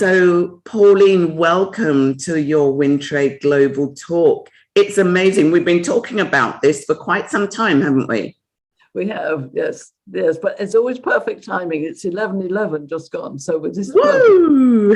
So, Pauline, welcome to your WINTRADE Global Talk. It's amazing. We've been talking about this for quite some time, haven't we? We have, yes, but it's always perfect timing. It's 11:11 just gone, so with this. Woo!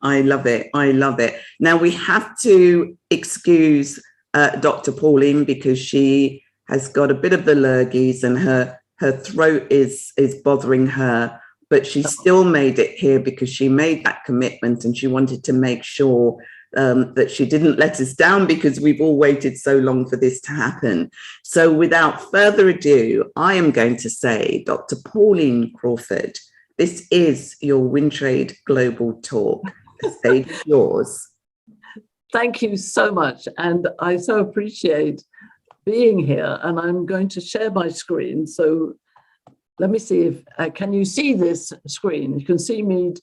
I love it. I love it. Now we have to excuse Dr. Pauline because she has got a bit of the lurgies and her throat is bothering her. But she still made it here because she made that commitment and she wanted to make sure that she didn't let us down because we've all waited so long for this to happen. So without further ado, I am going to say, Dr. Pauline Crawford, this is your WINTRADE Global Talk. The stage is yours. Thank you so much. And I so appreciate being here. And I'm going to share my screen. So let me see if, can you see this screen? You can see me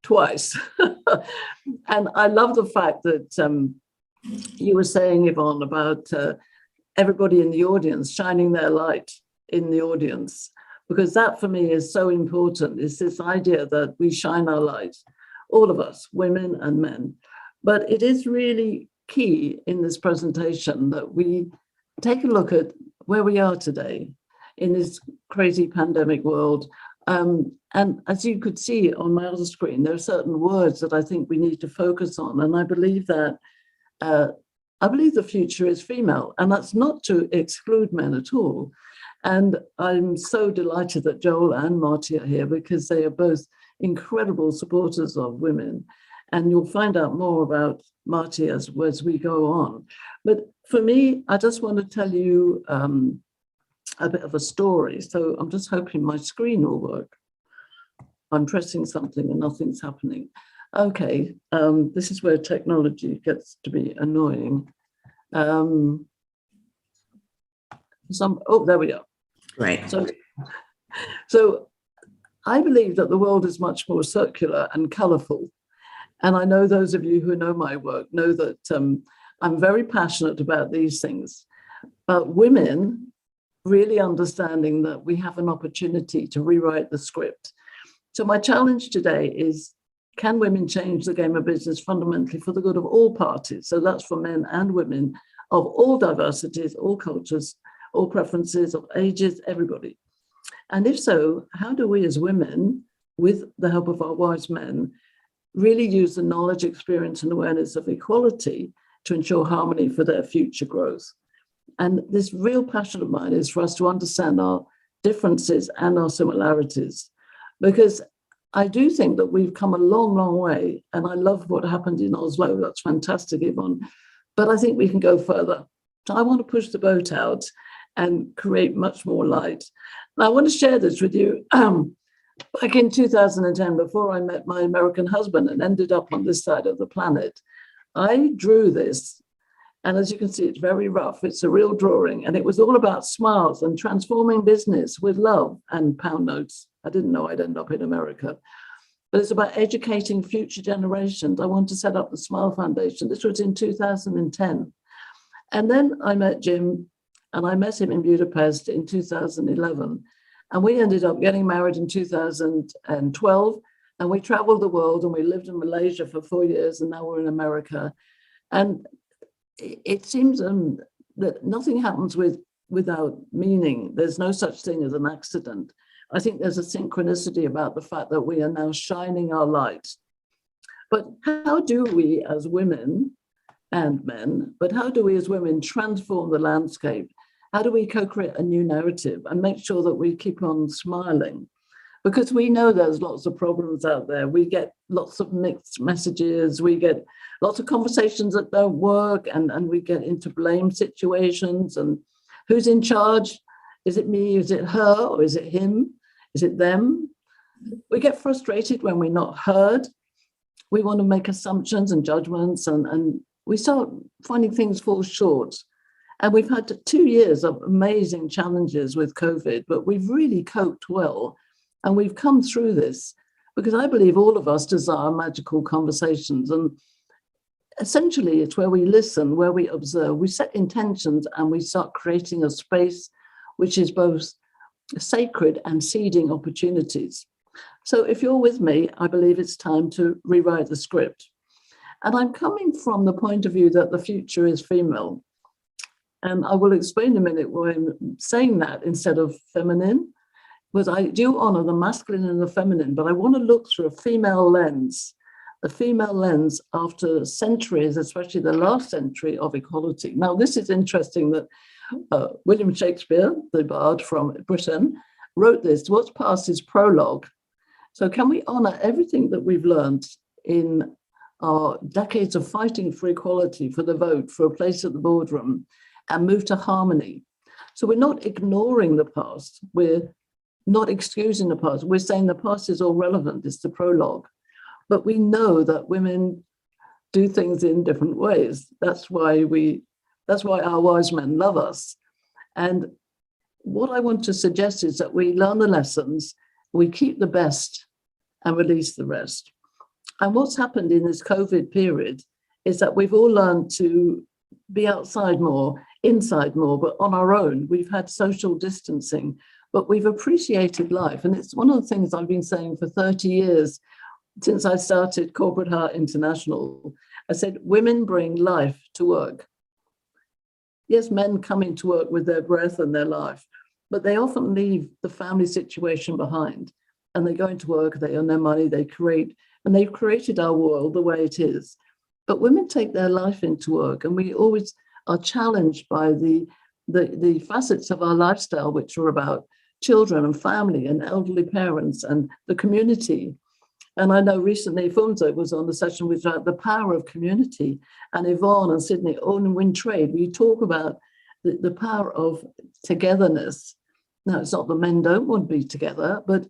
twice. And I love the fact that you were saying, Yvonne, about everybody in the audience shining their light in the audience, because that for me is so important. It's this idea that we shine our light, all of us, women and men. But it is really key in this presentation that we take a look at where we are today in this crazy pandemic world. And as you could see on my other screen, there are certain words that I think we need to focus on. And I believe that, the future is female, and that's not to exclude men at all. And I'm so delighted that Joel and Marty are here because they are both incredible supporters of women. And you'll find out more about Marty as we go on. But for me, I just want to tell you a bit of a story. So I'm just hoping my screen will work. I'm pressing something and nothing's happening. Okay, this is where technology gets to be annoying. Oh, there we are. Right. So I believe that the world is much more circular and colourful. And I know those of you who know my work know that I'm very passionate about these things. But women really understanding that we have an opportunity to rewrite the script. So my challenge today is, can women change the game of business fundamentally for the good of all parties? So that's for men and women of all diversities, all cultures, all preferences, of ages, everybody. And if so, how do we as women, with the help of our wise men, really use the knowledge, experience, and awareness of equality to ensure harmony for their future growth? And this real passion of mine is for us to understand our differences and our similarities, because I do think that we've come a long, long way. And I love what happened in Oslo. That's fantastic, Yvonne. But I think we can go further. So I want to push the boat out and create much more light. And I want to share this with you. Back in 2010, before I met my American husband and ended up on this side of the planet, I drew this. And as you can see, it's very rough. It's a real drawing. And it was all about smiles and transforming business with love and pound notes. I didn't know I'd end up in America. But it's about educating future generations. I want to set up the Smile Foundation. This was in 2010. And then I met Jim, and I met him in Budapest in 2011. And we ended up getting married in 2012. And we traveled the world, and we lived in Malaysia for 4 years, and now we're in America. And it seems that nothing happens without meaning. There's no such thing as an accident. I think there's a synchronicity about the fact that we are now shining our light. But how do we as women and men, but how do we as women transform the landscape? How do we co-create a new narrative and make sure that we keep on smiling? Because we know there's lots of problems out there. We get lots of mixed messages. We get lots of conversations that don't work, and we get into blame situations. And who's in charge? Is it me? Is it her? Or is it him? Is it them? We get frustrated when we're not heard. We want to make assumptions and judgments, and we start finding things fall short. And we've had 2 years of amazing challenges with COVID, but we've really coped well. And we've come through this because I believe all of us desire magical conversations. And essentially, it's where we listen, where we observe, we set intentions, and we start creating a space which is both sacred and seeding opportunities. So if you're with me, I believe it's time to rewrite the script. And I'm coming from the point of view that the future is female. And I will explain in a minute why I'm saying that instead of feminine, because I do honor the masculine and the feminine, but I want to look through a female lens, the female lens after centuries, especially the last century of equality. Now, this is interesting that William Shakespeare, the bard from Britain, wrote this. What's past is prologue. So can we honor everything that we've learned in our decades of fighting for equality, for the vote, for a place at the boardroom, and move to harmony? So we're not ignoring the past. We're not excusing the past. We're saying the past is all relevant. It's the prologue. But we know that women do things in different ways. That's why our wise men love us. And what I want to suggest is that we learn the lessons, we keep the best and release the rest. And what's happened in this COVID period is that we've all learned to be outside more, inside more, but on our own. We've had social distancing, but we've appreciated life. And it's one of the things I've been saying for 30 years since I started Corporate Heart International. I said, women bring life to work. Yes, men come into work with their breath and their life, but they often leave the family situation behind, and they go into work, they earn their money, they create, and they've created our world the way it is. But women take their life into work, and we always are challenged by the facets of our lifestyle, which are about children and family and elderly parents and the community. And I know recently Funzo was on the session with the power of community, and Yvonne and Sydney on WINTRADE. We talk about the power of togetherness. Now, it's not that men don't want to be together, but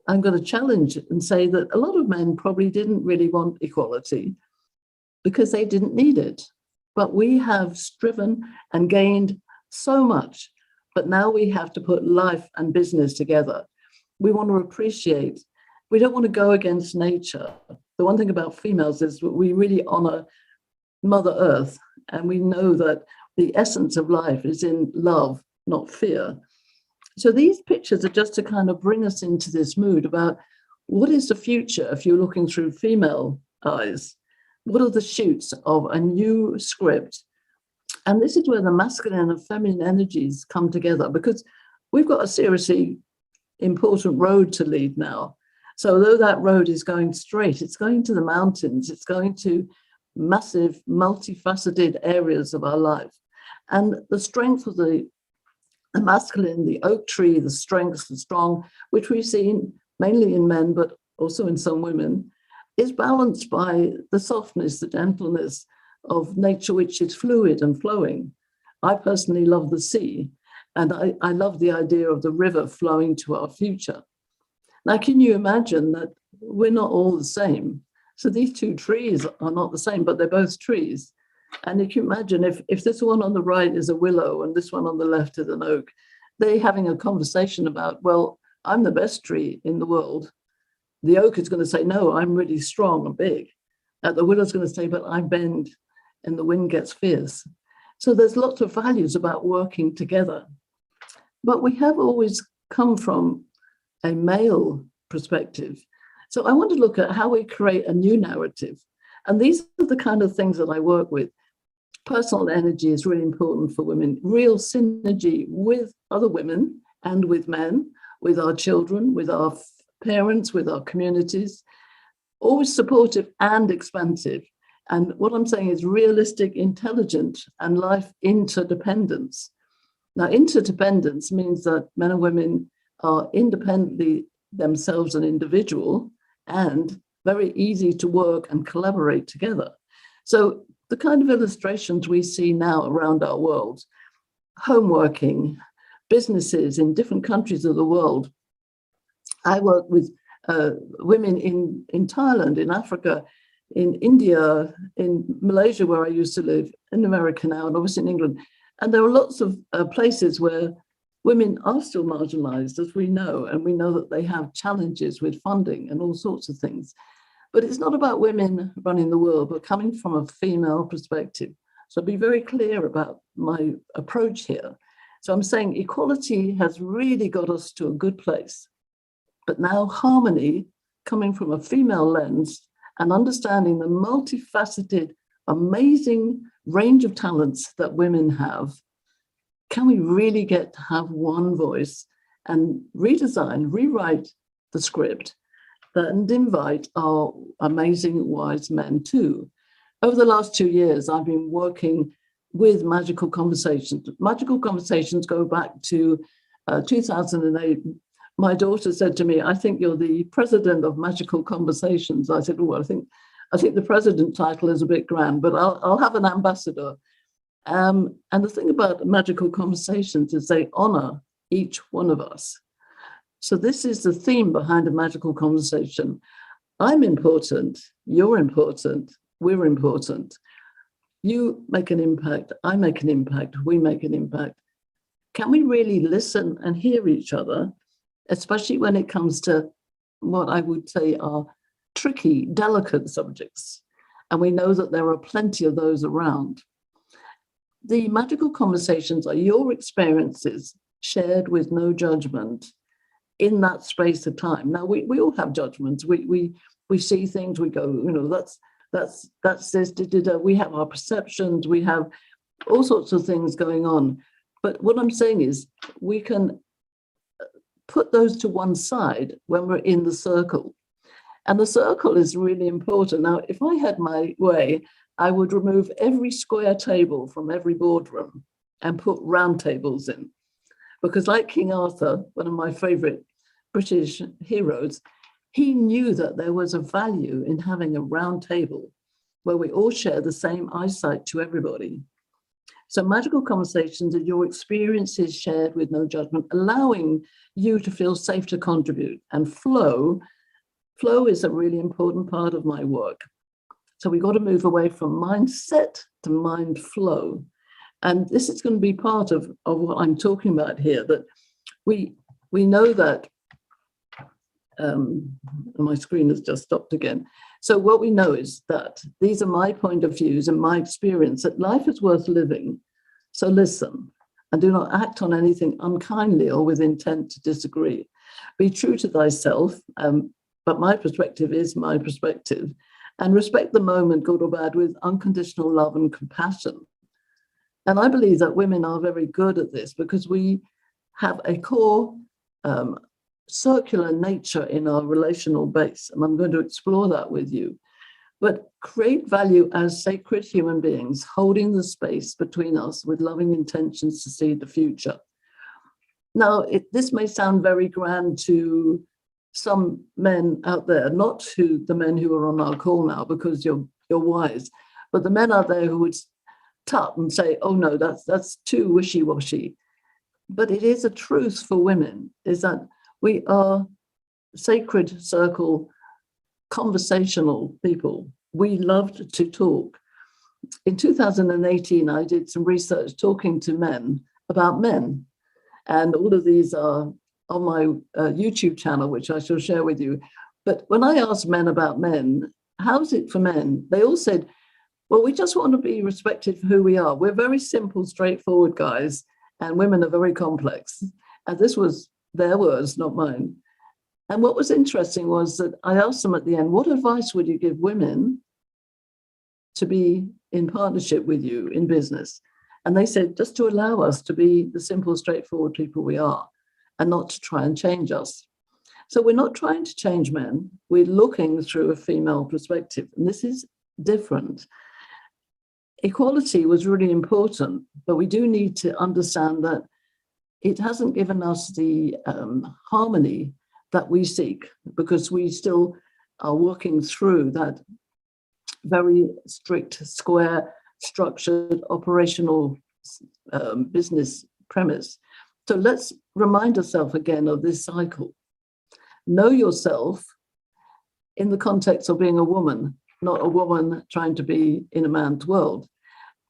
I'm going to challenge and say that a lot of men probably didn't really want equality because they didn't need it. But we have striven and gained so much, but now we have to put life and business together. We want to appreciate. We don't want to go against nature. The one thing about females is we really honor Mother Earth, and we know that the essence of life is in love, not fear. So these pictures are just to kind of bring us into this mood about what is the future if you're looking through female eyes. What are the shoots of a new script? And this is where the masculine and feminine energies come together, because we've got a seriously important road to lead now. So although that road is going straight, it's going to the mountains, it's going to massive, multifaceted areas of our life. And the strength of the masculine, the oak tree, the strength, the strong, which we've seen mainly in men, but also in some women, is balanced by the softness, the gentleness of nature, which is fluid and flowing. I personally love the sea, and I love the idea of the river flowing to our future. Now, can you imagine that we're not all the same? So these two trees are not the same, but they're both trees. And you can imagine if this one on the right is a willow and this one on the left is an oak, they're having a conversation about, well, I'm the best tree in the world. The oak is going to say, no, I'm really strong and big. The willow's going to say, but I bend and the wind gets fierce. So there's lots of values about working together. But we have always come from a male perspective. So I want to look at how we create a new narrative. And these are the kind of things that I work with. Personal energy is really important for women, real synergy with other women and with men, with our children, with our parents, with our communities, always supportive and expansive. And what I'm saying is realistic, intelligent, and life interdependence. Now, interdependence means that men and women are independently themselves an individual and very easy to work and collaborate together. So the kind of illustrations we see now around our world, home working, businesses in different countries of the world. I work with women in Thailand, in Africa, in India, in Malaysia, where I used to live, in America now, and obviously in England. And there are lots of places where women are still marginalized, as we know, and we know that they have challenges with funding and all sorts of things. But it's not about women running the world, but coming from a female perspective. So be very clear about my approach here. So I'm saying equality has really got us to a good place. but now harmony coming from a female lens and understanding the multifaceted, amazing range of talents that women have. Can we really get to have one voice and redesign, rewrite the script and invite our amazing wise men too? Over the last 2 years, I've been working with Magical Conversations. Magical Conversations go back to 2008. My daughter said to me, "I think you're the president of Magical Conversations." I said, "Oh, I think the president title is a bit grand, but I'll have an ambassador." And the thing about Magical Conversations is they honor each one of us. So this is the theme behind a magical conversation. I'm important, you're important, we're important. You make an impact, I make an impact, we make an impact. Can we really listen and hear each other, especially when it comes to what I would say are tricky, delicate subjects? And we know that there are plenty of those around. The magical conversations are your experiences shared with no judgment in that space of time. Now, we all have judgments. We see things, we go, that's this, we have our perceptions, we have all sorts of things going on. But what I'm saying is we can put those to one side when we're in the circle. And the circle is really important. Now, if I had my way, I would remove every square table from every boardroom and put round tables in. Because like King Arthur, one of my favorite British heroes, he knew that there was a value in having a round table where we all share the same eyesight to everybody. So magical conversations are your experiences shared with no judgment, allowing you to feel safe to contribute. And flow is a really important part of my work. So we've got to move away from mindset to mind flow. And this is going to be part of what I'm talking about here, that we know that, my screen has just stopped again. So what we know is that these are my point of views and my experience, that life is worth living. So listen and do not act on anything unkindly or with intent to disagree. Be true to thyself, but my perspective is my perspective. And respect the moment, good or bad, with unconditional love and compassion. And I believe that women are very good at this because we have a core circular nature in our relational base. And I'm going to explore that with you. But create value as sacred human beings, holding the space between us with loving intentions to see the future. Now, this may sound very grand to some men out there, not to the men who are on our call now, because you're wise, but the men out there who would tut and say, "Oh no, that's too wishy-washy." But it is a truth for women, is that we are sacred circle, conversational people. We loved to talk. In 2018, I did some research talking to men about men, and all of these are on my YouTube channel, which I shall share with you. But when I asked men about men, how's it for men? They all said, well, we just want to be respected for who we are. We're very simple, straightforward guys, and women are very complex. And this was their words, not mine. And what was interesting was that I asked them at the end, what advice would you give women to be in partnership with you in business? And they said, just to allow us to be the simple, straightforward people we are, and not to try and change us. So we're not trying to change men. We're looking through a female perspective. And this is different. Equality was really important, but we do need to understand that it hasn't given us the harmony that we seek, because we still are working through that very strict, square, structured, operational business premise. So let's remind ourselves again of this cycle. Know yourself in the context of being a woman, not a woman trying to be in a man's world.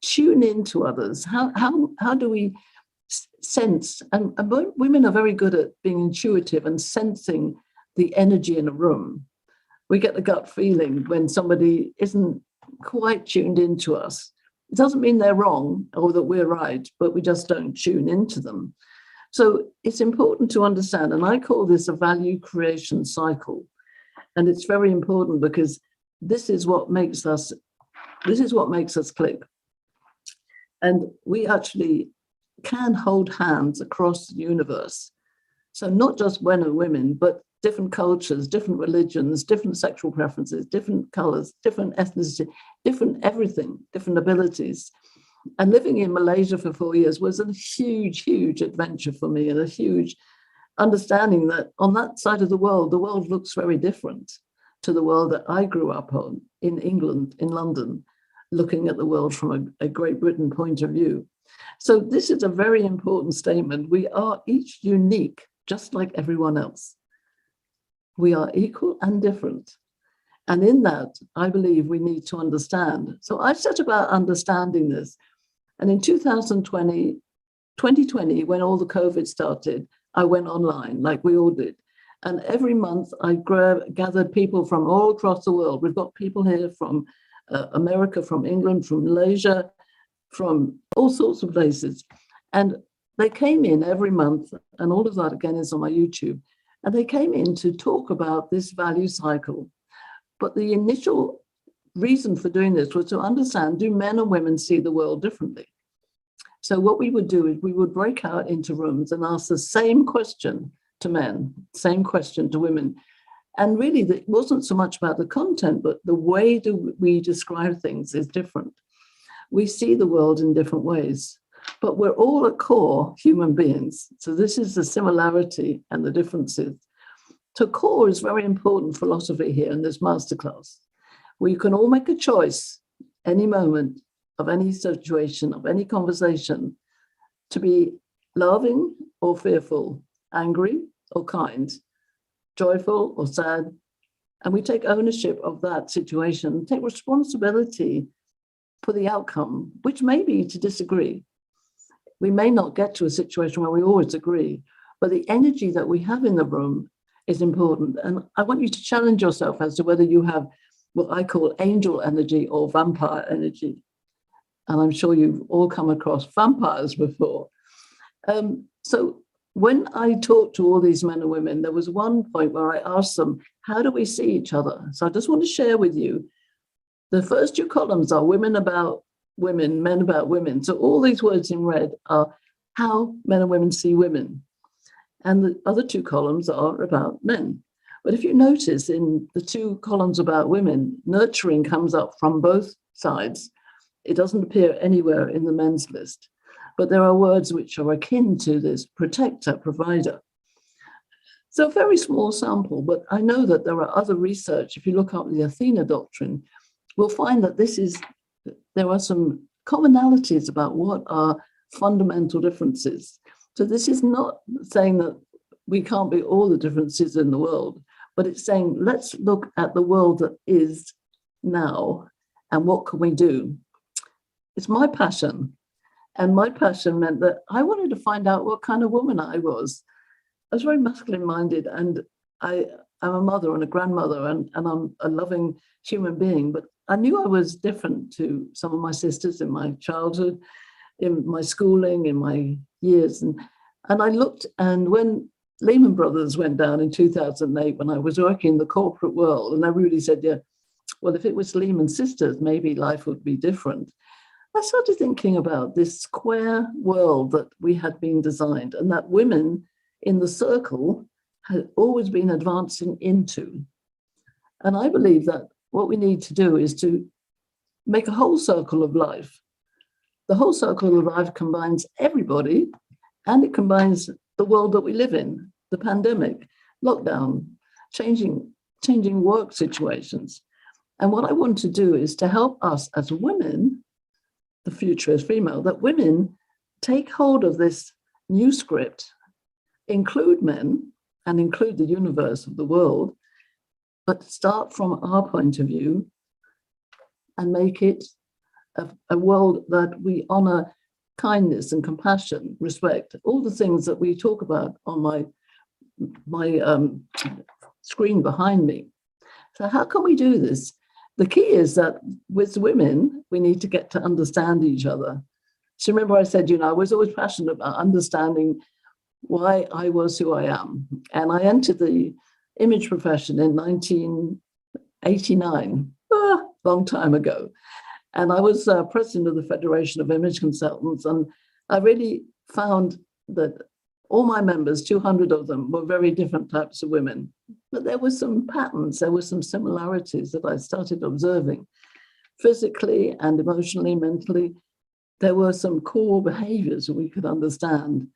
Tune into others. How do we sense? And women are very good at being intuitive and sensing the energy in a room. We get the gut feeling when somebody isn't quite tuned into us. It doesn't mean they're wrong or that we're right, but we just don't tune into them. So it's important to understand, and I call this a value creation cycle. And it's very important because this is what makes us click. And we actually can hold hands across the universe. So not just men and women, but different cultures, different religions, different sexual preferences, different colors, different ethnicity, different everything, different abilities. And living in Malaysia for 4 years was a huge, huge adventure for me, and a huge understanding that on that side of the world looks very different to the world that I grew up on in England, in London, looking at the world from a Great Britain point of view. So this is a very important statement. We are each unique, just like everyone else. We are equal and different. And in that, I believe we need to understand. So I set about understanding this. And in 2020, when all the COVID started, I went online like we all did. And every month I gathered people from all across the world. We've got people here from America, from England, from Malaysia, from all sorts of places. And they came in every month, and all of that again is on my YouTube. And they came in to talk about this value cycle. But the initial reason for doing this was to understand, do men and women see the world differently? So what we would do is we would break out into rooms and ask the same question to men, same question to women. And really, it wasn't so much about the content, but the way we describe things is different. We see the world in different ways, but we're all at core human beings. So this is the similarity and the differences. So core is very important philosophy here in this masterclass, where you can all make a choice any moment of any situation, of any conversation, to be loving or fearful, angry or kind, joyful or sad. And we take ownership of that situation, take responsibility for the outcome, which may be to disagree. We may not get to a situation where we always agree, but the energy that we have in the room is important. And I want you to challenge yourself as to whether you have what I call angel energy or vampire energy. And I'm sure you've all come across vampires before. So when I talked to all these men and women, there was one point where I asked them, how do we see each other? So I just want to share with you, the first two columns are women about women, men about women. So all these words in red are how men and women see women. And the other two columns are about men. But if you notice in the two columns about women, nurturing comes up from both sides. It doesn't appear anywhere in the men's list, but there are words which are akin to this: protector, provider. So a very small sample, but I know that there are other research. If you look up the Athena doctrine, we'll find that there are some commonalities about what are fundamental differences. So this is not saying that we can't be all the differences in the world, but it's saying, let's look at the world that is now and what can we do? It's my passion. And my passion meant that I wanted to find out what kind of woman I was. I was very masculine minded, and I'm a mother and a grandmother, and I'm a loving human being, but I knew I was different to some of my sisters in my childhood, in my schooling, in my years. And I looked, and when Lehman Brothers went down in 2008, when I was working in the corporate world, and I really said, yeah, well, if it was Lehman Sisters, maybe life would be different. I started thinking about this square world that we had been designed, and that women in the circle had always been advancing into. And I believe that what we need to do is to make a whole circle of life. The whole circle of life combines everybody, and it combines the world that we live in, the pandemic, lockdown, changing work situations. And what I want to do is to help us as women, the future is female, that women take hold of this new script, include men and include the universe of the world, but start from our point of view and make it a world that we honor kindness and compassion, respect, all the things that we talk about on my screen behind me. So how can we do this? The key is that with women, we need to get to understand each other. So remember I said, I was always passionate about understanding why I was who I am. And I entered the image profession in 1989, long time ago. And I was president of the Federation of Image Consultants. And I really found that all my members, 200 of them, were very different types of women. But there were some patterns, there were some similarities that I started observing. Physically and emotionally, mentally, there were some core behaviors that we could understand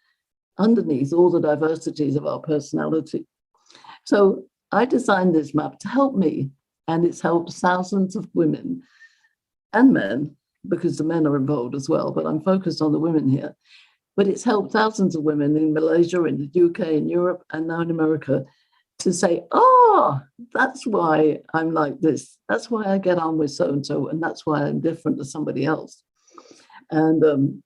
underneath all the diversities of our personality. So I designed this map to help me, and it's helped thousands of women and men, because the men are involved as well, but I'm focused on the women here. But it's helped thousands of women in Malaysia, in the UK, in Europe, and now in America to say, oh, that's why I'm like this. That's why I get on with so-and-so, and that's why I'm different to somebody else. And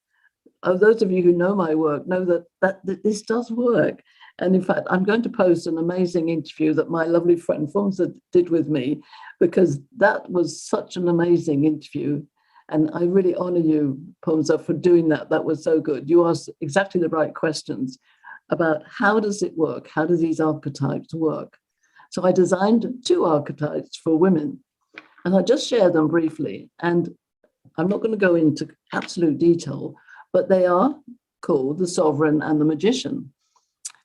those of you who know my work know that this does work. And in fact, I'm going to post an amazing interview that my lovely friend Fonsa did with me, because that was such an amazing interview. And I really honor you, Fonsa, for doing that. That was so good. You asked exactly the right questions about how does it work? How do these archetypes work? So I designed 2 archetypes for women, and I just share them briefly. And I'm not going to go into absolute detail, but they are called the sovereign and the magician.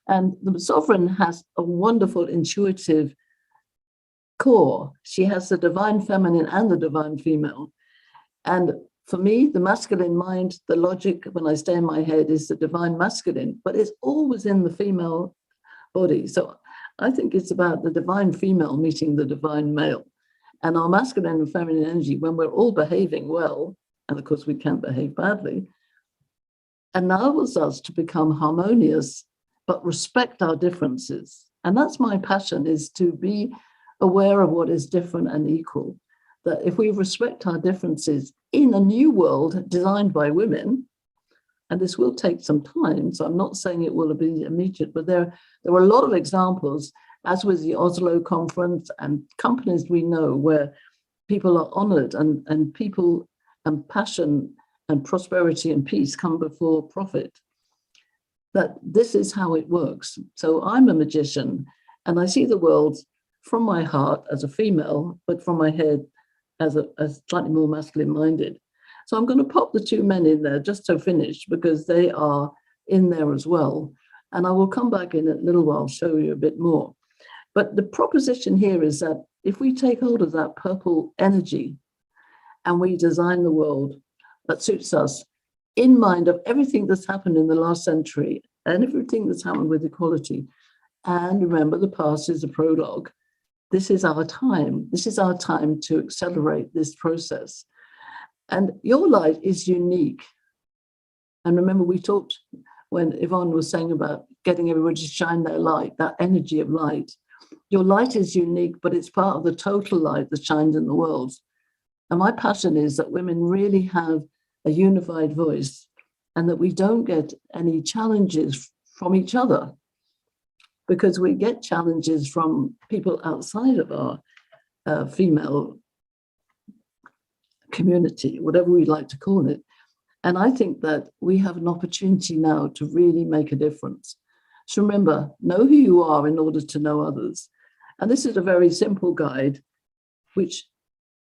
And the sovereign has a wonderful intuitive core. She has the divine feminine and the divine female. And for me, the masculine mind, the logic when I stay in my head is the divine masculine, but it's always in the female body. So I think it's about the divine female meeting the divine male. And our masculine and feminine energy, when we're all behaving well, and of course we can't behave badly, enables us to become harmonious, but respect our differences. And that's my passion, is to be aware of what is different and equal. That if we respect our differences in a new world designed by women, and this will take some time, so I'm not saying it will be immediate, but there were a lot of examples, as with the Oslo conference and companies we know, where people are honored and people and passion and prosperity and peace come before profit. That this is how it works. So I'm a magician, and I see the world from my heart as a female, but from my head as slightly more masculine minded. So I'm going to pop the 2 men in there just to finish, because they are in there as well. And I will come back in a little while, show you a bit more. But the proposition here is that if we take hold of that purple energy and we design the world that suits us, in mind of everything that's happened in the last century and everything that's happened with equality, and remember, the past is a prologue. This is our time. This is our time to accelerate this process. And your light is unique. And remember, we talked when Yvonne was saying about getting everybody to shine their light, that energy of light. Your light is unique, but it's part of the total light that shines in the world. And my passion is that women really have a unified voice, and that we don't get any challenges from each other, because we get challenges from people outside of our female community, whatever we like to call it. And I think that we have an opportunity now to really make a difference. So remember, know who you are in order to know others. And this is a very simple guide, which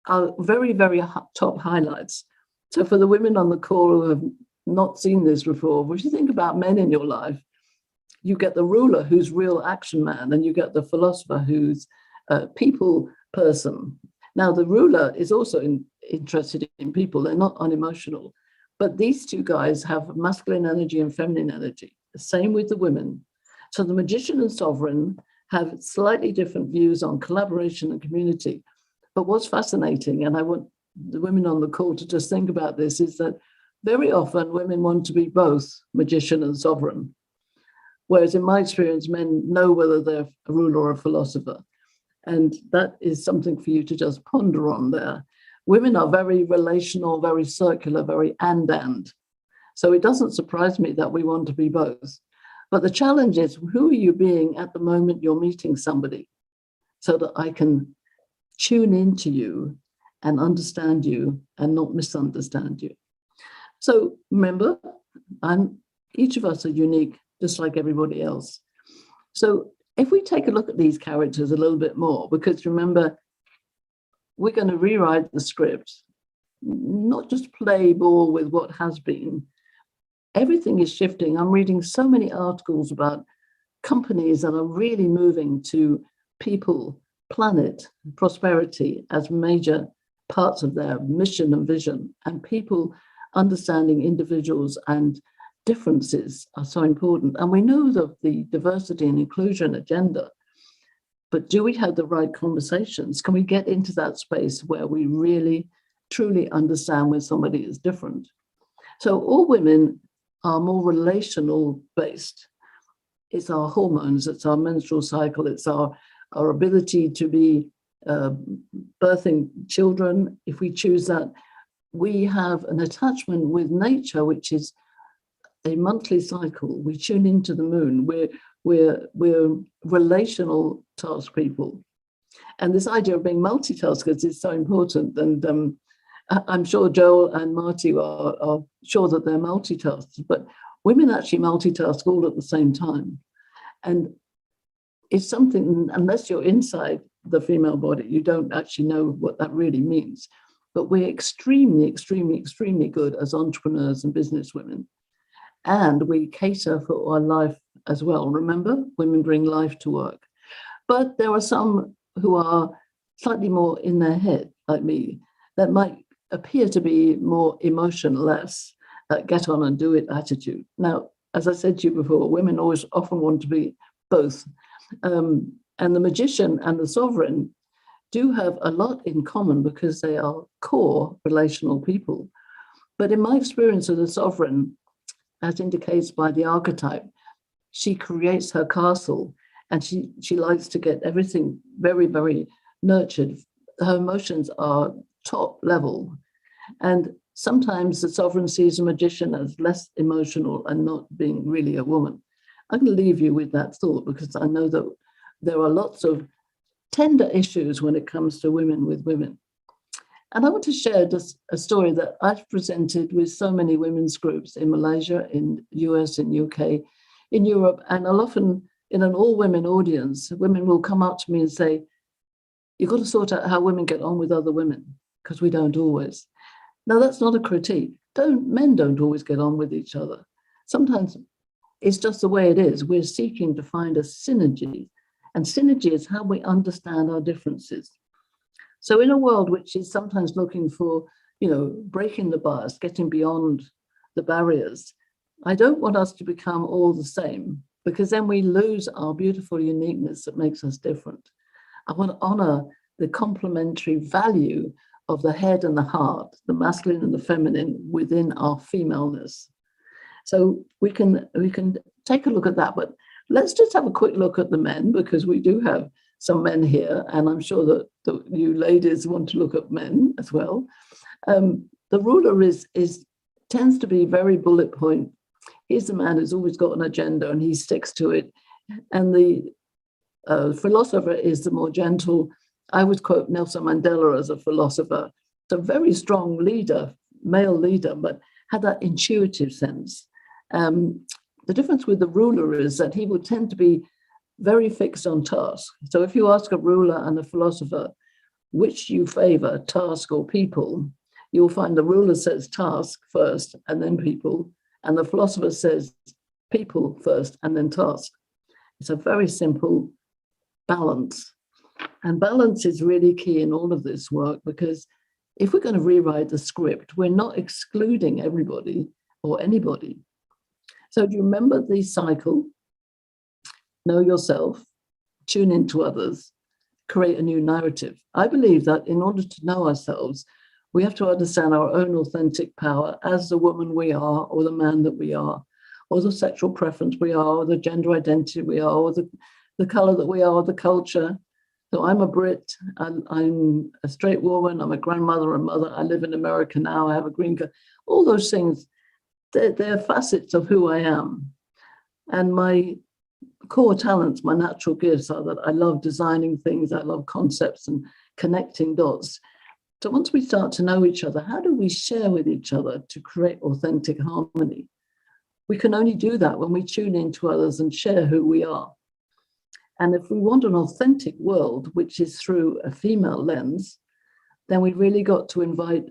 are very, very top highlights. So for the women on the call who have not seen this before, if you think about men in your life, you get the ruler who's real action man, and you get the philosopher who's a people person. Now, the ruler is also interested in people. They're not unemotional. But these 2 guys have masculine energy and feminine energy. The same with the women. So the magician and sovereign have slightly different views on collaboration and community. But what's fascinating, and I want the women on the call to just think about this, is that very often women want to be both magician and sovereign. Whereas in my experience, men know whether they're a ruler or a philosopher. And that is something for you to just ponder on there. Women are very relational, very circular, very and. So it doesn't surprise me that we want to be both. But the challenge is, who are you being at the moment you're meeting somebody, so that I can tune into you and understand you and not misunderstand you. So remember, each of us are unique just like everybody else. So if we take a look at these characters a little bit more, because remember, we're going to rewrite the script, not just play ball with what has been. Everything is shifting. I'm reading so many articles about companies that are really moving to people, planet, prosperity as major parts of their mission and vision, and people understanding individuals and differences are so important. And we know that the diversity and inclusion agenda, but do we have the right conversations? Can we get into that space where we really, truly understand when somebody is different? So all women are more relational based. It's our hormones, it's our menstrual cycle, it's our ability to be birthing children, if we choose that. We have an attachment with nature, which is a monthly cycle. We tune into the moon. We're relational task people. And this idea of being multitaskers is so important. And I'm sure Joel and Marty are sure that they're multitaskers, but women actually multitask all at the same time. And it's something, unless you're inside the female body, you don't actually know what that really means. But we're extremely, extremely, extremely good as entrepreneurs and businesswomen. And we cater for our life as well. Remember, women bring life to work. But there are some who are slightly more in their head, like me, that might appear to be more emotionless, get on and do it attitude. Now, as I said to you before, women always often want to be both. And the magician and the sovereign do have a lot in common because they are core relational people. But in my experience of the sovereign, as indicates by the archetype, she creates her castle and she likes to get everything very, very nurtured. Her emotions are top level. And sometimes the sovereign sees a magician as less emotional and not being really a woman. I'm going to leave you with that thought because I know that there are lots of tender issues when it comes to women with women. And I want to share just a story that I've presented with so many women's groups in Malaysia, in US, in UK, in Europe, and I'll often, in an all-women audience, women will come up to me and say, you've got to sort out how women get on with other women, because we don't always. Now, that's not a critique. Men don't always get on with each other. Sometimes it's just the way it is. We're seeking to find a synergy, and synergy is how we understand our differences. So in a world which is sometimes looking for, breaking the bias, getting beyond the barriers, I don't want us to become all the same, because then we lose our beautiful uniqueness that makes us different. I want to honor the complementary value of the head and the heart, the masculine and the feminine within our femaleness. So we can take a look at that, but let's just have a quick look at the men, because we do have some men here, and I'm sure that you ladies want to look at men as well. The ruler tends to be very bullet point. He's the man who's always got an agenda and he sticks to it. And the philosopher is the more gentle. I would quote Nelson Mandela as a philosopher. It's a very strong leader, male leader, but had that intuitive sense. The difference with the ruler is that he would tend to be very fixed on task. So if you ask a ruler and a philosopher, which you favor, task or people, you'll find the ruler says task first and then people, and the philosopher says people first and then task. It's a very simple balance. And balance is really key in all of this work, because if we're going to rewrite the script, we're not excluding everybody or anybody. So do you remember the cycle? Know yourself, tune into others, create a new narrative. I believe that in order to know ourselves, we have to understand our own authentic power as the woman we are, or the man that we are, or the sexual preference we are, or the gender identity we are, or the color that we are, or the culture. So I'm a Brit, I'm a straight woman, I'm a grandmother and mother, I live in America now, I have a green card. All those things, they're facets of who I am. And my core talents, my natural gifts are that I love designing things, I love concepts and connecting dots. So once we start to know each other, how do we share with each other to create authentic harmony? we can only do that when we tune into others and share who we are. And if we want an authentic world, which is through a female lens, then we really got to invite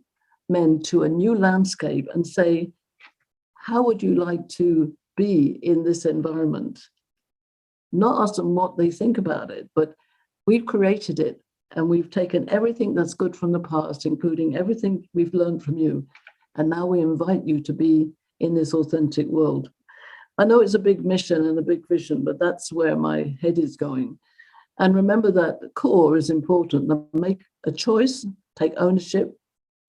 men to a new landscape and say, how would you like to be in this environment? Not ask them what they think about it, but we've created it, and we've taken everything that's good from the past, including everything we've learned from you. And now we invite you to be in this authentic world. I know it's a big mission and a big vision, but that's where my head is going. And remember that the core is important. Make a choice, take ownership,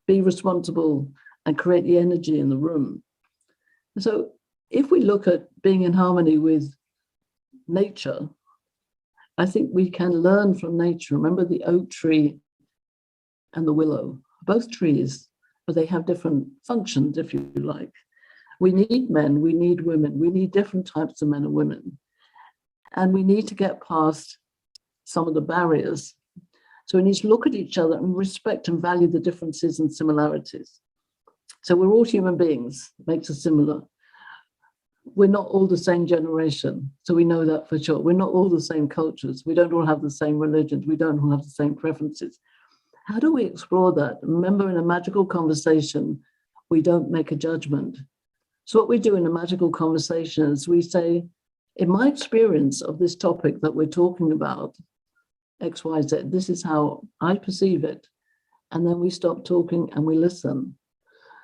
be responsible, and create the energy in the room. So if we look at being in harmony with nature, I think we can learn from nature. Remember the oak tree and the willow, both trees, but they have different functions, if you like. We need men, we need women, we need different types of men and women. And we need to get past some of the barriers. So we need to look at each other and respect and value the differences and similarities. So we're all human beings, makes us similar. We're not all the same generation, so we know that for sure. We're not all the same cultures. We don't all have the same religions. We don't all have the same preferences. How do we explore that? Remember, in a magical conversation, we don't make a judgment. So what we do in a magical conversation is we say, in my experience of this topic that we're talking about, X, Y, Z, this is how I perceive it. And then we stop talking and we listen.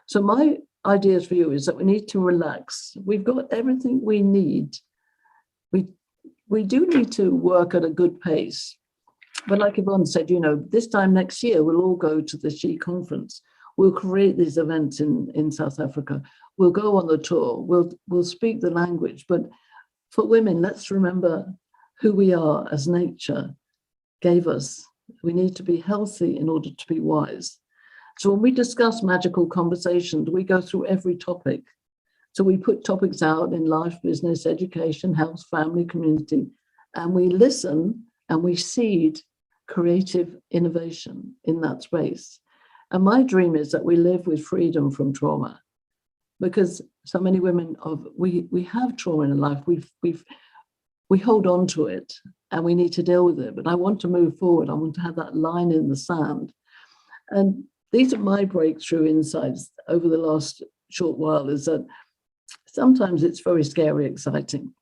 So my ideas for you is that we need to relax. We've got everything we need. We do need to work at a good pace. But like Yvonne said, this time next year, we'll all go to the She Conference. We'll create these events in South Africa. We'll go on the tour. We'll speak the language. But for women, let's remember who we are as nature gave us. We need to be healthy in order to be wise. So when we discuss magical conversations, we go through every topic. So we put topics out in life, business, education, health, family, community, and we listen and we seed creative innovation in that space. And my dream is that we live with freedom from trauma, because so many women we have trauma in life. We hold on to it and we need to deal with it. But I want to move forward. I want to have that line in the sand. And these are my breakthrough insights over the last short while, is that sometimes it's very scary, exciting.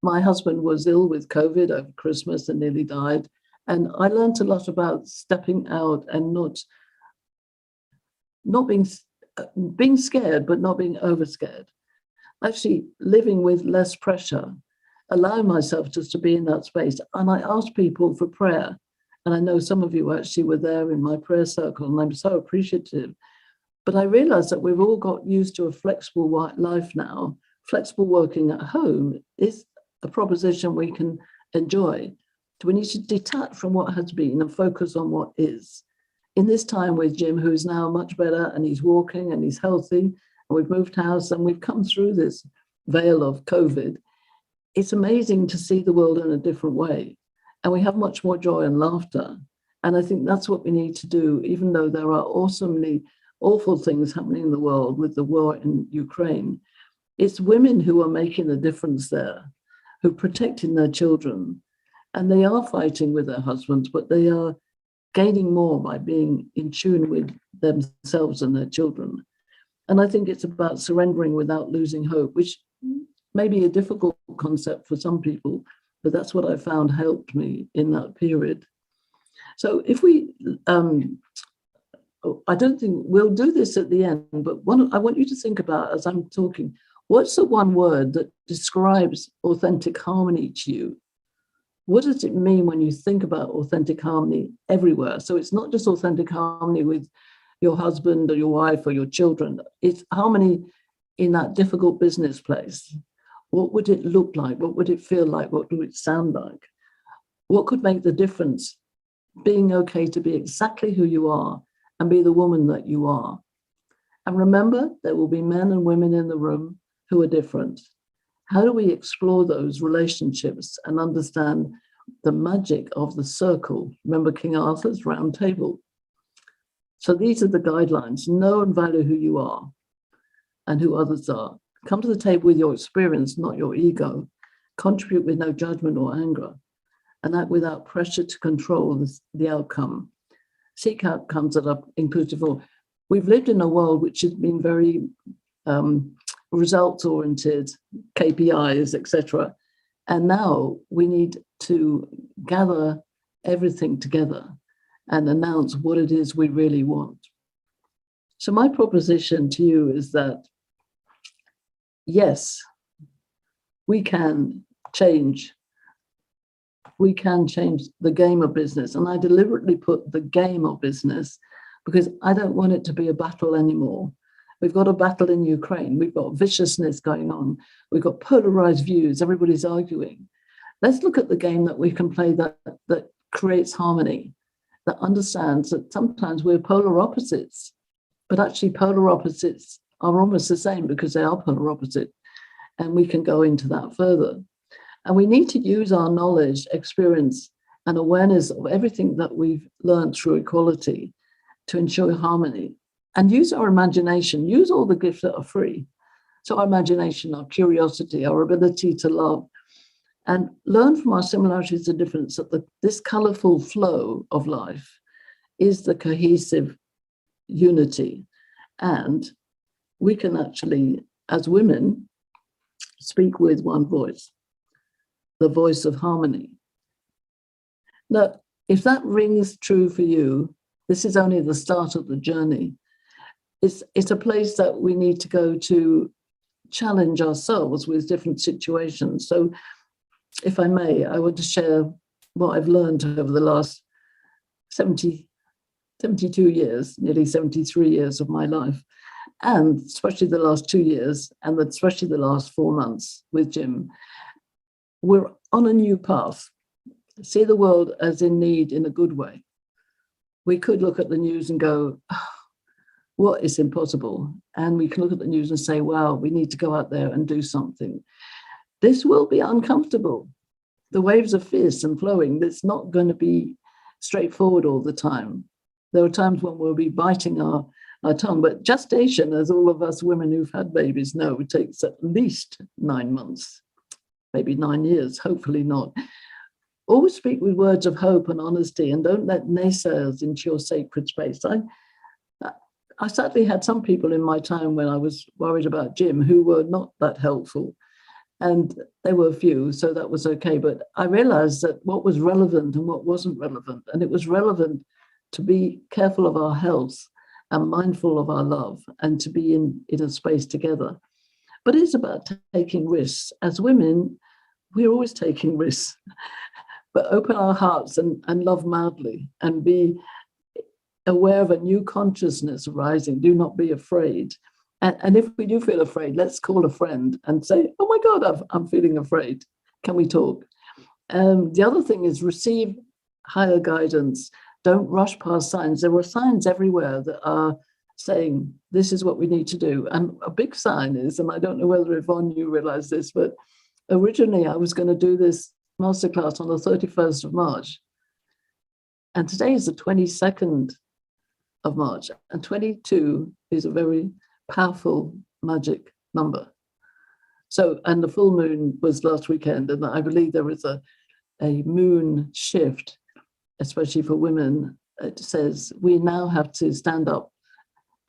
My husband was ill with COVID over Christmas and nearly died. And I learned a lot about stepping out and not being scared, but not being over scared. Actually living with less pressure, allowing myself just to be in that space. And I asked people for prayer. And I know some of you actually were there in my prayer circle, and I'm so appreciative. But I realized that we've all got used to a flexible life now. Flexible working at home is a proposition we can enjoy. So we need to detach from what has been and focus on what is. In this time with Jim, who's now much better, and he's walking and he's healthy, and we've moved house and we've come through this veil of COVID, it's amazing to see the world in a different way. And we have much more joy and laughter. And I think that's what we need to do, even though there are awesomely awful things happening in the world with the war in Ukraine. It's women who are making the difference there, who are protecting their children. And they are fighting with their husbands, but they are gaining more by being in tune with themselves and their children. And I think it's about surrendering without losing hope, which may be a difficult concept for some people, but that's what I found helped me in that period. So if we, I don't think we'll do this at the end, but I want you to think about, as I'm talking, what's the one word that describes authentic harmony to you? What does it mean when you think about authentic harmony everywhere? So it's not just authentic harmony with your husband or your wife or your children. It's harmony in that difficult business place. What would it look like? What would it feel like? What would it sound like? What could make the difference? Being okay to be exactly who you are and be the woman that you are. And remember, there will be men and women in the room who are different. How do we explore those relationships and understand the magic of the circle? Remember King Arthur's round table. So these are the guidelines. Know and value who you are and who others are. Come to the table with your experience, not your ego. Contribute with no judgment or anger, and act without pressure to control the outcome. Seek outcomes that are inclusive. We've lived in a world which has been very results-oriented, KPIs, etc. And now we need to gather everything together and announce what it is we really want. So my proposition to you is that, yes, we can change. We can change the game of business. And I deliberately put the game of business because I don't want it to be a battle anymore. We've got a battle in Ukraine. We've got viciousness going on. We've got polarized views. Everybody's arguing. Let's look at the game that we can play that creates harmony, that understands that sometimes we're polar opposites, but actually polar opposites are almost the same because they are polar opposite. And we can go into that further. And we need to use our knowledge, experience, and awareness of everything that we've learned through equality to ensure harmony. And use our imagination, use all the gifts that are free. So our imagination, our curiosity, our ability to love, and learn from our similarities and differences that this colorful flow of life is the cohesive unity. And we can actually, as women, speak with one voice, the voice of harmony. Now, if that rings true for you, this is only the start of the journey. It's a place that we need to go to challenge ourselves with different situations. So if I may, I want to share what I've learned over the last 72 years, nearly 73 years of my life, and especially the last 2 years, and especially the last 4 months with Jim. We're on a new path. See the world as in need in a good way. We could look at the news and go, oh, what is impossible? And we can look at the news and say, wow, we need to go out there and do something. This will be uncomfortable. The waves are fierce and flowing. It's not going to be straightforward all the time. There are times when we'll be biting our tongue, but gestation, as all of us women who've had babies know, it takes at least 9 months, maybe 9 years, hopefully not. Always speak with words of hope and honesty, and don't let naysayers into your sacred space. I sadly had some people in my time when I was worried about Jim who were not that helpful, and there were a few, so that was okay. But I realized that what was relevant and what wasn't relevant, and it was relevant to be careful of our health and mindful of our love and to be in a space together. But it's about taking risks. As women, we're always taking risks, but open our hearts and love madly and be aware of a new consciousness arising. Do not be afraid. And if we do feel afraid, let's call a friend and say, oh my God, I'm feeling afraid. Can we talk? The other thing is receive higher guidance. Don't rush past signs. There are signs everywhere that are saying, this is what we need to do. And a big sign is, and I don't know whether Yvonne, you realize this, but originally I was going to do this masterclass on the 31st of March. And today is the 22nd of March, and 22 is a very powerful magic number. So, and the full moon was last weekend, and I believe there is a moon shift, especially for women. It says we now have to stand up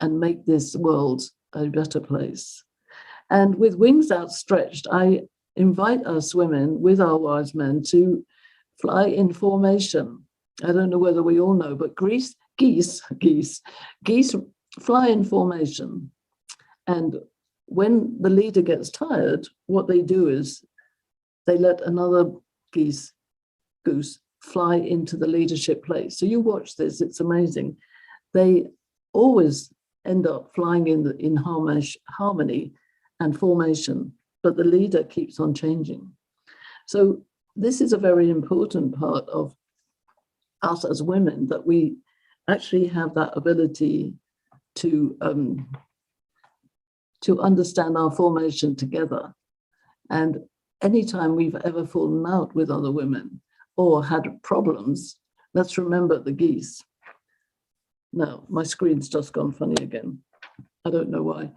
and make this world a better place. And with wings outstretched, I invite us women with our wise men to fly in formation. I don't know whether we all know, but geese fly in formation. And when the leader gets tired, what they do is they let another goose fly into the leadership place. So you watch this, it's amazing. They always end up flying in harmony and formation, but the leader keeps on changing. So this is a very important part of us as women, that we actually have that ability to understand our formation together. And anytime we've ever fallen out with other women or had problems, let's remember the geese. No, my screen's just gone funny again. I don't know why.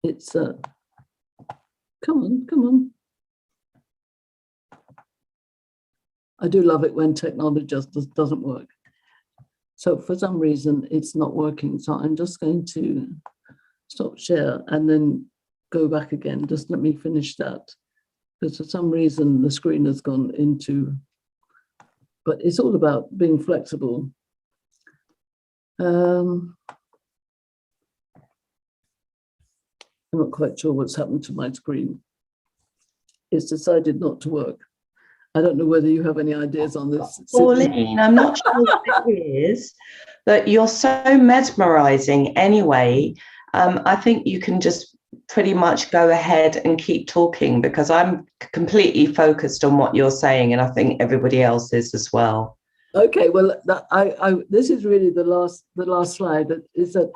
it's come on. I do love it when technology just doesn't work. So for some reason, it's not working. So I'm just going to stop share and then go back again. Just let me finish that. Because for some reason, the screen has gone into, but it's all about being flexible. I'm not quite sure what's happened to my screen. It's decided not to work. I don't know whether you have any ideas on this. Pauline, I'm not sure what it is, but you're so mesmerizing anyway. I think you can just pretty much go ahead and keep talking, because I'm completely focused on what you're saying, and I think everybody else is as well. Okay, well, this is really the last slide. Is that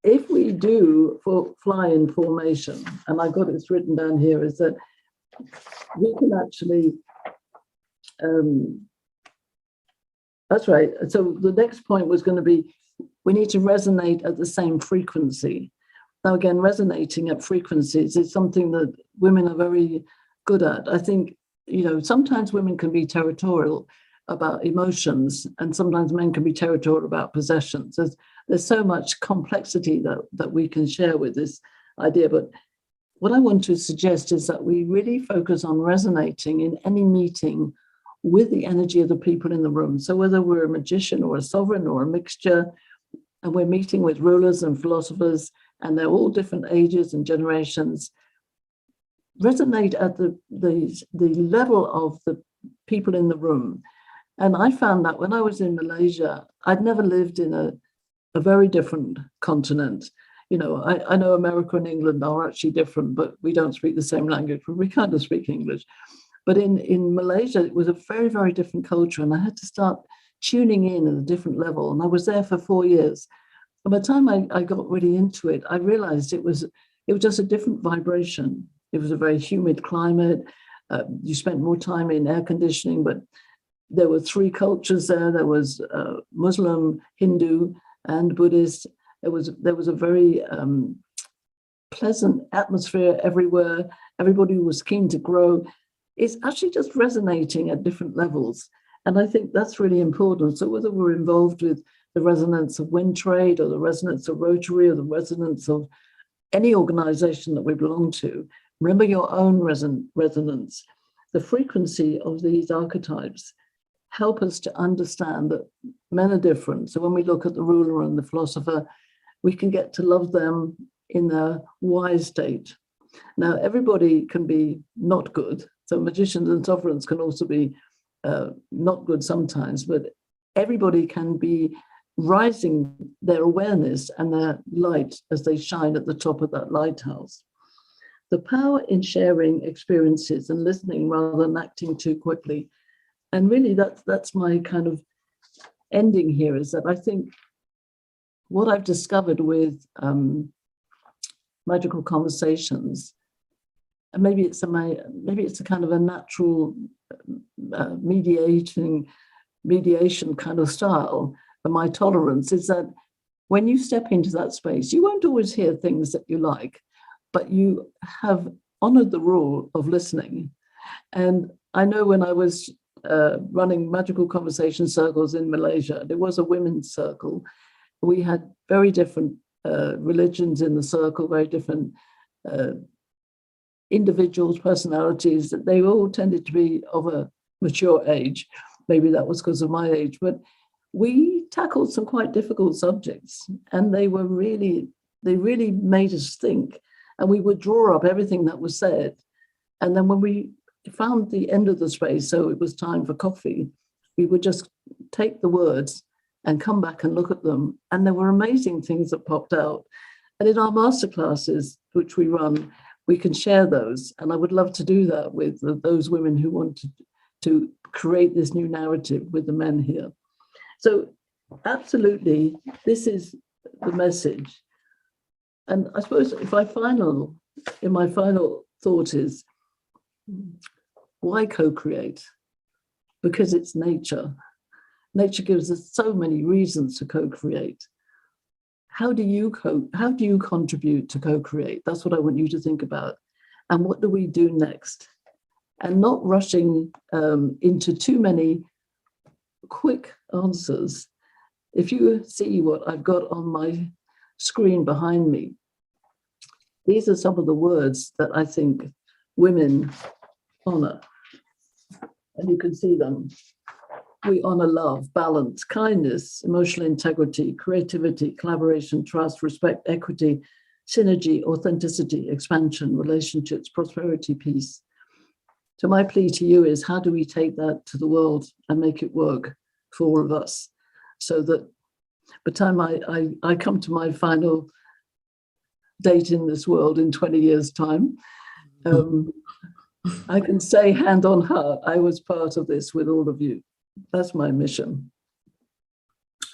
if we do fly in formation, and I've got it written down here, is that we can actually. That's right. So the next point was going to be, we need to resonate at the same frequency. Now, again, resonating at frequencies is something that women are very good at. I think, sometimes women can be territorial about emotions, and sometimes men can be territorial about possessions. There's so much complexity that we can share with this idea. But what I want to suggest is that we really focus on resonating in any meeting with the energy of the people in the room. So whether we're a magician or a sovereign or a mixture, and we're meeting with rulers and philosophers, and they're all different ages and generations, resonate at the level of the people in the room. And I found that when I was in Malaysia, I'd never lived in a very different continent. I know America and England are actually different, but we don't speak the same language, but we kind of speak English. But in Malaysia, it was a very, very different culture, and I had to start tuning in at a different level. And I was there for 4 years. And by the time I got really into it, I realized it was just a different vibration. It was a very humid climate. You spent more time in air conditioning, but there were 3 cultures there. There was Muslim, Hindu, and Buddhist. There was a very pleasant atmosphere everywhere. Everybody was keen to grow. It's actually just resonating at different levels. And I think that's really important. So whether we're involved with the resonance of WINTRADE or the resonance of Rotary or the resonance of any organization that we belong to, remember your own resonance. The frequency of these archetypes help us to understand that men are different. So when we look at the ruler and the philosopher, we can get to love them in their wise state. Now, everybody can be not good. So magicians and sovereigns can also be not good sometimes, but everybody can be rising their awareness and their light as they shine at the top of that lighthouse. The power in sharing experiences and listening rather than acting too quickly. And really that's my kind of ending here, is that I think what I've discovered with Magical Conversations, and maybe it's a kind of a natural mediation kind of style, and my tolerance is that when you step into that space, you won't always hear things that you like, but you have honored the rule of listening. And I know when I was running Magical Conversation circles in Malaysia, there was a women's circle. We had very different religions in the circle, very different individuals, personalities, that they all tended to be of a mature age. Maybe that was because of my age, but we tackled some quite difficult subjects, and they really made us think, and we would draw up everything that was said. And then when we found the end of the space, so it was time for coffee, we would just take the words and come back and look at them. And there were amazing things that popped out. And in our masterclasses, which we run, we can share those. And I would love to do that with those women who want to create this new narrative with the men here. So absolutely, this is the message. And I suppose my final thought is, why co-create? Because it's nature. Nature gives us so many reasons to co-create. how do you contribute to co-create? That's what I want you to think about. And what do we do next? And not rushing into too many quick answers. If you see what I've got on my screen behind me, these are some of the words that I think women honor. And you can see them. We honor love, balance, kindness, emotional integrity, creativity, collaboration, trust, respect, equity, synergy, authenticity, expansion, relationships, prosperity, peace. So my plea to you is, how do we take that to the world and make it work for all of us, so that by the time I come to my final date in this world in 20 years' time, I can say hand on heart, I was part of this with all of you. That's my mission.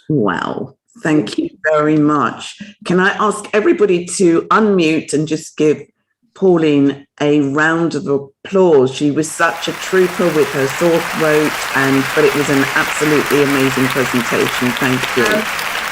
Wow. Thank you very much. Can I ask everybody to unmute and just give Pauline a round of applause? She was such a trooper with her sore throat, but it was an absolutely amazing presentation. Thank you.